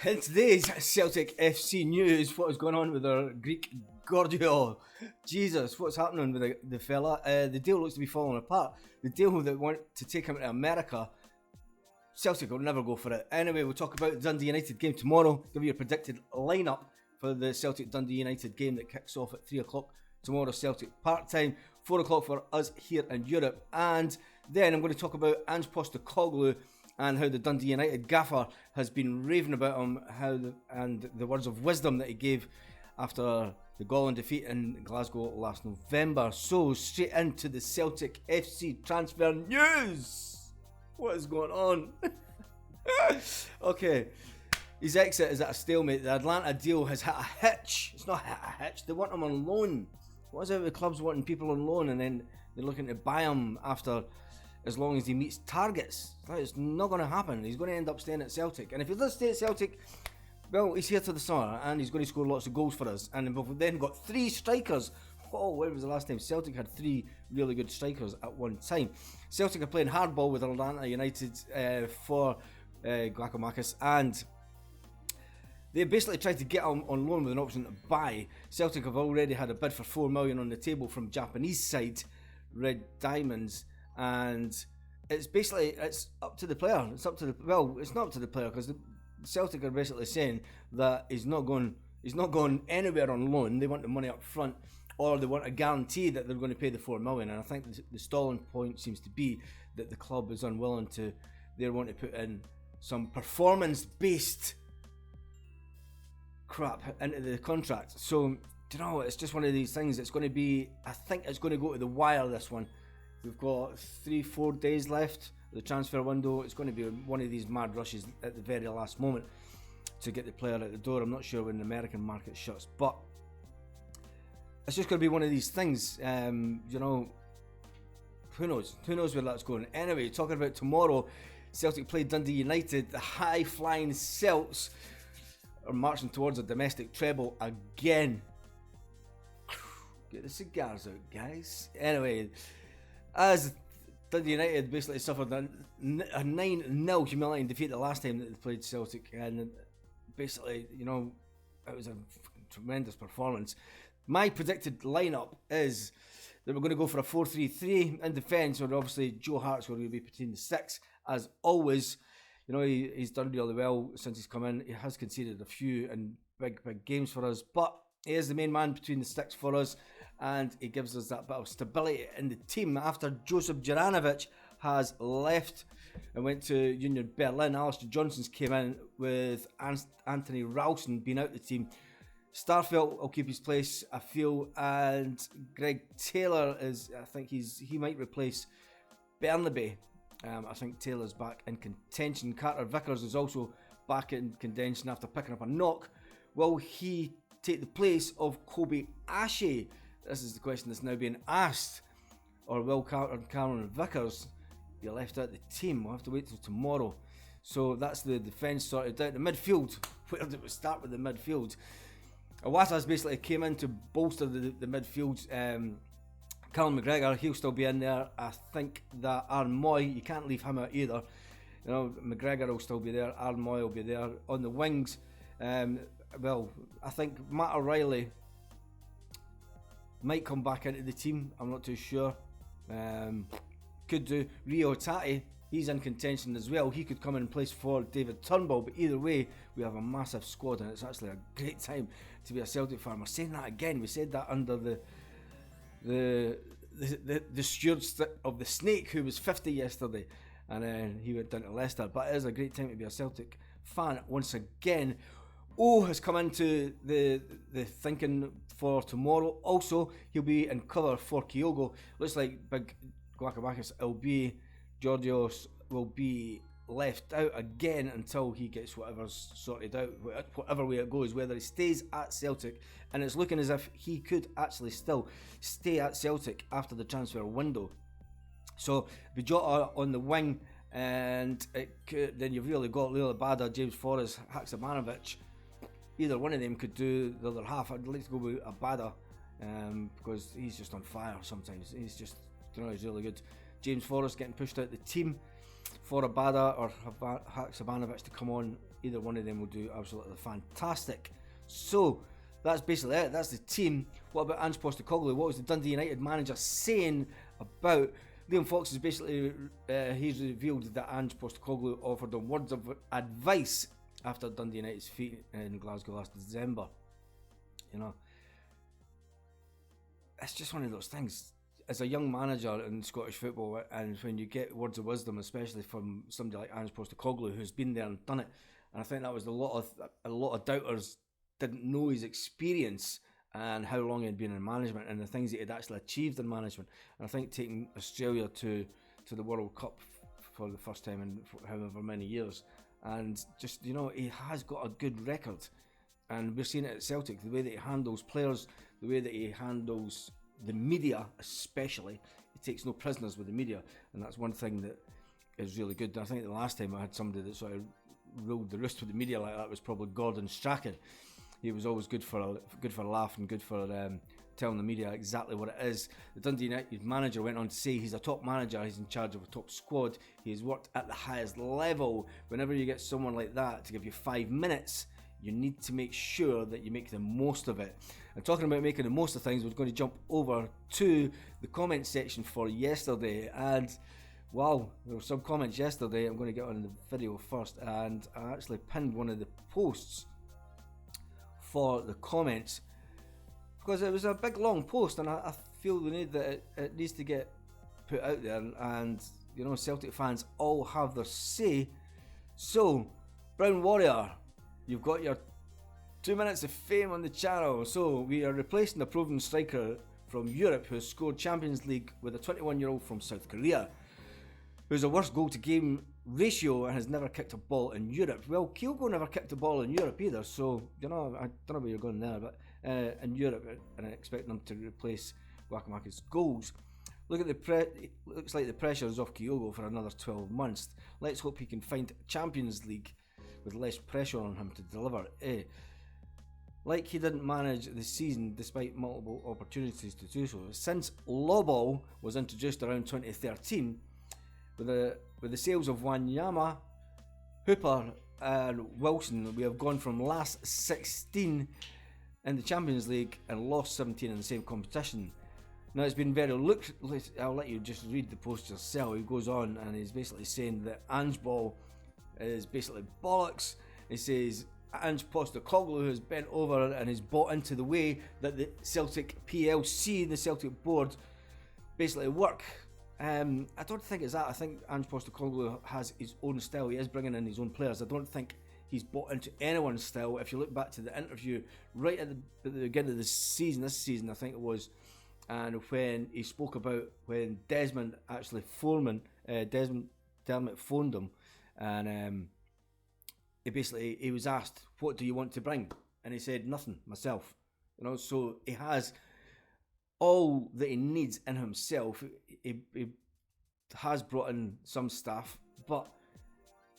In today's Celtic FC news, what is going on with our Greek Giorgio? Jesus, what's happening with the fella? The deal looks to be falling apart. The deal that want to take him to America, Celtic will never go for it. Anyway, we'll talk about the Dundee United game tomorrow. Give you a predicted lineup for the Celtic Dundee United game that kicks off at 3 o'clock tomorrow, Celtic Park time, 4 o'clock for us here in Europe. And then I'm going to talk about Ange Postecoglou and how the Dundee United gaffer has been raving about him, and the words of wisdom that he gave after the Gallen defeat in Glasgow last November. So straight into the Celtic FC transfer news. What is going on? Okay, his exit is at a stalemate. The Atlanta deal has hit a hitch. It's not hit a hitch. They want him on loan. What is it with the clubs wanting people on loan and then they're looking to buy him after as long as he meets targets? That is not going to happen. He's going to end up staying at Celtic. And if he does stay at Celtic, well, he's here to the summer and he's going to score lots of goals for us. And we've then got 3 strikers. Oh, when was the last time Celtic had 3 really good strikers at one time? Celtic are playing hardball with Atlanta United for Giakoumakis, and they basically tried to get him on loan with an option to buy. Celtic have already had a bid for $4 million on the table from Japanese side, Red Diamonds, and it's up to the player. It's not up to the player because the Celtic are basically saying that he's not going anywhere on loan. They want the money up front, or they want a guarantee that they're going to pay the $4 million. And I think the stalling point seems to be that the club is unwilling to. They want to put in some performance-based crap into the contract. So, it's just one of these things. It's going to be, I think it's going to go to the wire, this one. We've got 3-4 days left of the transfer window. It's going to be one of these mad rushes at the very last moment to get the player out the door. I'm not sure when the American market shuts, but it's just going to be one of these things. Who knows? Who knows where that's going? Anyway, talking about tomorrow, Celtic play Dundee United. The high-flying Celts are marching towards a domestic treble again. Get the cigars out, guys. Anyway, as Dundee United basically suffered a 9-0 humiliating defeat the last time that they played Celtic, and basically, it was a tremendous performance. My predicted lineup is that we're going to go for a 4-3-3 in defence, where obviously Joe Hart's going to be between the six, as always. He's done really well since he's come in. He has conceded a few in big games for us, but he is the main man between the sticks for us, and he gives us that bit of stability in the team. After Josip Juranovic has left and went to Union Berlin, Alistair Johnson's came in with Anthony Ralston being out the team. Starfelt will keep his place, I feel, and Greg Taylor he might replace Bernabei. I think Taylor's back in contention. Carter Vickers is also back in contention after picking up a knock. Will he take the place of Kobe Ashe? This is the question that's now being asked. Or will Cameron Vickers be left out of the team? We'll have to wait till tomorrow. So that's the defence sorted out. The midfield, where did we start with the midfield? Iwata's basically came in to bolster the midfield. Callum McGregor, he'll still be in there. I think that Aaron Moy, you can't leave him out either. McGregor will still be there. Aaron Moy will be there. On the wings, I think Matt O'Reilly might come back into the team. I'm not too sure. Could do. Rio Tati, he's in contention as well. He could come in place for David Turnbull. But either way, we have a massive squad, and it's actually a great time to be a Celtic fan. We're saying that again. We said that under the steward of the Snake, who was 50 yesterday, and then he went down to Leicester. But it is a great time to be a Celtic fan once again. Has come into the thinking for tomorrow. Also, he'll be in cover for Kyogo. Looks like Big Giakoumakis Giorgos will be left out again until he gets whatever's sorted out, whatever way it goes, whether he stays at Celtic, and it's looking as if he could actually still stay at Celtic after the transfer window. So Bijota on the wing, and then you've really got Lila Bada, James Forrest, Haksabanovic. Either one of them could do the other half. I'd like to go with Abada because he's just on fire sometimes. He's just, he's really good. James Forrest getting pushed out the team. for Abada or Haksabanovic to come on. Either one of them will do absolutely fantastic. So that's basically it. That's the team. What about Ange Postecoglou? What was the Dundee United manager saying about Liam Fox? Is basically he's revealed that Ange Postecoglou offered him words of advice after Dundee United's defeat in Glasgow last December. You know, it's just one of those things. As a young manager in Scottish football, and when you get words of wisdom, especially from somebody like Ange Postecoglou, who's been there and done it, and I think that was a lot of doubters didn't know his experience and how long he'd been in management and the things that he'd actually achieved in management. And I think taking Australia to the World Cup for the first time in however many years, and just, you know, he has got a good record, and we're seeing it at Celtic, the way that he handles players, the way that he handles the media especially. He takes no prisoners with the media, and that's one thing that is really good. And I think the last time I had somebody that sort of ruled the roost with the media like that was probably Gordon Strachan. He was always good for a laugh and good for telling the media exactly what it is. The Dundee United manager went on to say he's a top manager, he's in charge of a top squad, he has worked at the highest level. Whenever you get someone like that to give you 5 minutes, you need to make sure that you make the most of it. And talking about making the most of things, we're going to jump over to the comment section for yesterday. And wow, there were some comments yesterday. I'm going to get on the video first, and I actually pinned one of the posts for the comments because it was a big long post, and I feel the need that it needs to get put out there, and you know, Celtic fans all have their say. So, Brown Warrior, you've got your 2 minutes of fame on the channel. So we are replacing the proven striker from Europe who has scored Champions League with a 21-year-old from South Korea who has a worse goal to game ratio and has never kicked a ball in Europe. Well, Kyogo never kicked a ball in Europe either, so you know, I don't know where you're going there, but in Europe, and I expect them to replace Giakoumakis' goals. Look at it looks like the pressure is off Kyogo for another 12 months. Let's hope he can find Champions League with less pressure on him to deliver. Like he didn't manage the season despite multiple opportunities to do so. Since Lobol was introduced around 2013, with the sales of Wanyama, Hooper and Wilson, we have gone from last 16 in the Champions League and lost 17 in the same competition. Now it's been very I'll let you just read the post yourself. He goes on and he's basically saying that Ange Ball is basically bollocks. He says Ange Postecoglou has bent over and has bought into the way that the Celtic PLC, the Celtic board, basically work. I don't think it's that. I think Ange Postecoglou has his own style. He is bringing in his own players. I don't think he's bought into anyone's style. If you look back to the interview right at the beginning of the season, this season I think it was, and when he spoke about when Dermot phoned him, and he was asked, what do you want to bring? And he said, nothing, myself. You know, so he has all that he needs in himself. He has brought in some stuff, but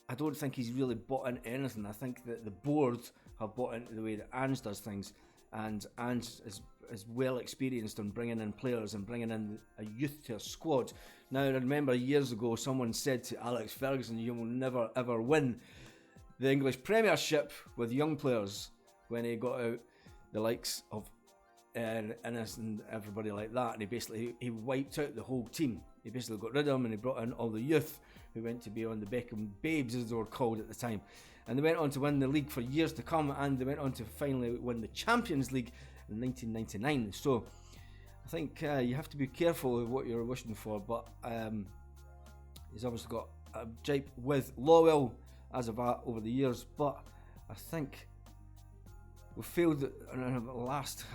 I don't think he's really bought into anything. I think that the board have bought into the way that Ange does things, and Ange is well experienced in bringing in players and bringing in a youth to a squad. Now, I remember years ago someone said to Alex Ferguson, you will never ever win the English Premiership with young players, when he got out the likes of Innes and everybody like that, and he wiped out the whole team. He basically got rid of them and he brought in all the youth who went to be on the Beckham Babes, as they were called at the time, and they went on to win the league for years to come, and they went on to finally win the Champions League in 1999. So I think you have to be careful with what you're wishing for, but he's obviously got a jipe with Lowell as of that over the years, but I think we failed in the last.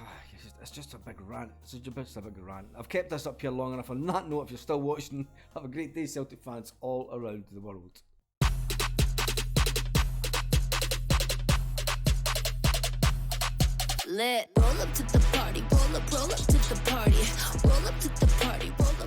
It's just a big rant. It's just a big rant. I've kept this up here long enough. On that note, if you're still watching, have a great day, Celtic fans all around the world. Lit. Roll up to the party. Roll up to the party. Roll up to the party. Roll